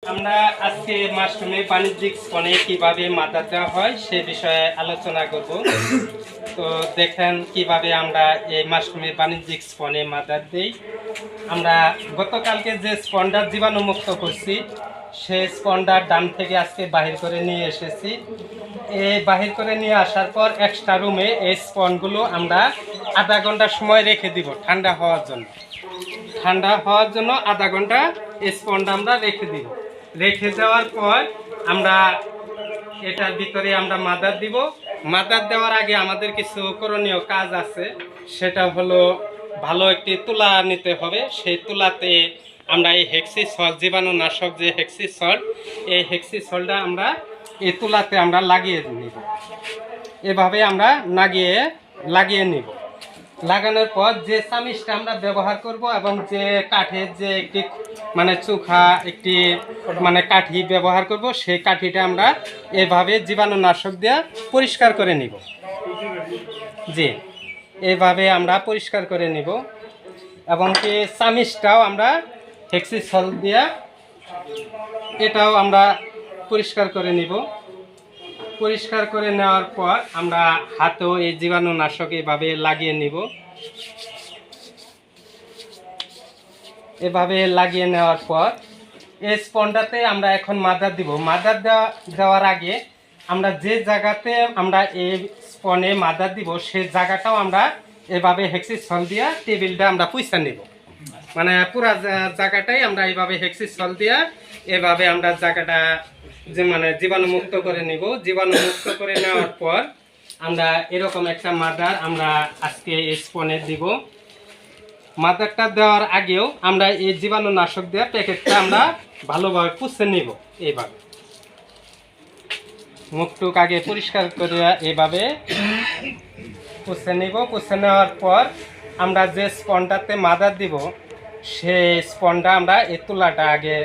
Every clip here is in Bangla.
আমরা আজকে মাশরুমের বাণিজ্যিক স্পনে কিভাবে মাদার দেওয়া হয় সে বিষয়ে আলোচনা করব। তো দেখেন কিভাবে আমরা এই মাশরুমের বাণিজ্যিক স্পনে মাদার দিই। আমরা গতকালকে যে স্পনটা জীবাণুমুক্ত করছি সেই স্পনটার দাম থেকে আজকে বাহির করে নিয়ে এসেছি। এই বাহির করে নিয়ে আসার পর এক্সট্রা রুমে এই স্পনগুলো আমরা আধা ঘন্টা সময় রেখে দিব ঠান্ডা হওয়ার জন্য। আধা ঘন্টা এই স্পনটা আমরা রেখে দিব। রেখে দেওয়ার পর আমরা এটার ভিতরে আমরা মাদার দিব। মাদার দেওয়ার আগে আমাদের কিছু করণীয় কাজ আছে। সেটা হলো ভালো একটি তুলা নিতে হবে। সেই তুলাতে আমরা এই হেক্সিসল, জীবাণুনাশক যে হেক্সিসল, এই হেক্সিসলটা আমরা এই তুলাতে আমরা লাগিয়ে নিব। এভাবে আমরা লাগিয়ে নিব। লাগানোর পর যে চামিচটা আমরা ব্যবহার করব এবং যে কাঠের যে একটি চোখা একটি কাঠি ব্যবহার করব, সেই কাঠিটা আমরা এভাবে জীবাণুনাশক দিয়ে পরিষ্কার করে নিব। জি, এভাবে আমরা পরিষ্কার করে নিব এবং কি চামিচটাও আমরা হেক্সিসল দিয়ে এটাও আমরা পরিষ্কার করে নিব। পরিষ্কার করে নেওয়ার পর আমরা হাতেও এই জীবাণুনাশক এভাবে লাগিয়ে নিব। এভাবে লাগিয়ে নেওয়ার পর এই স্পনটাতে আমরা এখন মাদার দিব। মাদার দেওয়ার আগে আমরা যে জায়গাতে আমরা এই স্পনে মাদার দিব সেই জায়গাটাও আমরা এভাবে হেক্সিসল দিয়ে টেবিলটা আমরা পুইছা নিব। পুরা জায়গাটাই আমরা এইভাবে হেক্সিসল দিয়ে এভাবে আমরা জায়গাটা যে জীবাণুমুক্ত করে নিব। জীবাণুমুক্ত করে নেওয়ার পর আমরা এরকম একটা মাদার আমরা আজকে এই স্পনে দিব। মাদারটা দেওয়ার আগেও আমরা এই জীবাণুনাশক দিয়ে প্যাকেটটা আমরা ভালোভাবে পুছে নিব। এইভাবে মুখটুক আগে পরিষ্কার করে এইভাবে পুছে নিব। পুছে নেওয়ার পর আমরা যে স্পনটাতে মাদার দিব সেই স্পনটা আমরা এই তুলাটা আগে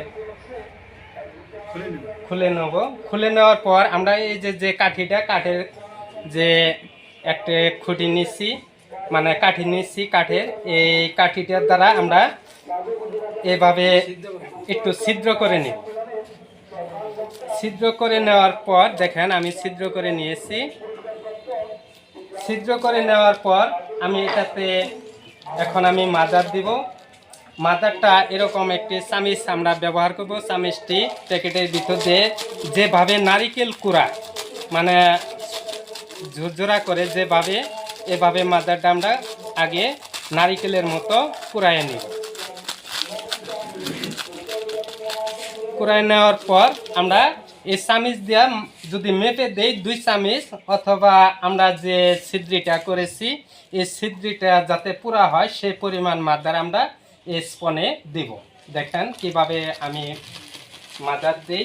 খুলে নেব। খুলে নেওয়ার পর আমরা এই যে কাঠিটা, কাঠের যে একটা খুঁটি নিচ্ছি কাঠি নিচ্ছি কাঠের, এই কাঠিটার দ্বারা আমরা এভাবে একটু ছিদ্র করে নিই। ছিদ্র করে নেওয়ার পর দেখেন আমি ছিদ্র করে নিয়েছি। ছিদ্র করে নেওয়ার পর আমি এটাতে এখন আমি মাদার দিব। মাদারটা এরকম একটি চামিচ আমরা ব্যবহার করব। চামিচটি প্যাকেটের ভিতর দিয়ে যেভাবে নারিকেল কুড়া ঝুরঝুরা করে যেভাবে, এভাবে মাদারটা আমরা আগে নারিকেলের মতো কুড়াইয়ে নিব। কুড়াই নেওয়ার পর আমরা এই চামিচ দিয়া যদি মেপে দেই 2 চামিচ, অথবা আমরা যে ছিদ্রিটা করেছি এই ছিদ্রিটা যাতে পুরা হয় সেই পরিমাণ মাদার আমরা এই স্পনে দিব। দেখেন কিভাবে আমি মাদার দিই।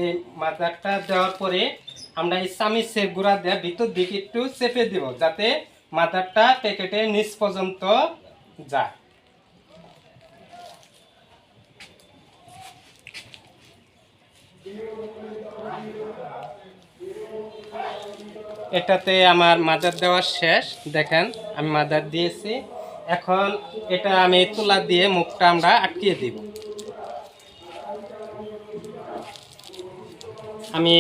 এই মাদারটা দেওয়ার পরে আমরা এই চামিচের গুঁড়া দিয়ে ভিতর দিকে একটু চেপে দিব যাতে মাদারটা প্যাকেটের নিচ পর্যন্ত যায়। এটাতে আমার মাদার দেওয়া শেষ। দেখেন আমি মাদার দিয়েছি। এখন এটা আমি তুলা দিয়ে মুখটা আমরা আটকিয়ে দিব। আমি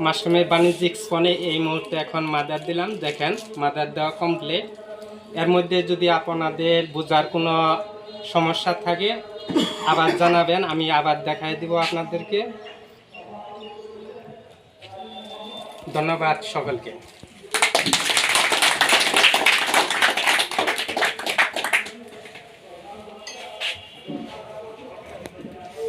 মাশরুমের বাণিজ্যিক স্পনে এই মুহূর্তে এখন মাদার দিলাম। দেখেন মাদার দেওয়া কমপ্লিট। এর মধ্যে যদি আপনাদের বোঝার কোনো সমস্যা থাকে আবার জানাবেন, আমি আবার দেখাই দিব আপনাদেরকে। ধন্যবাদ সকলকে।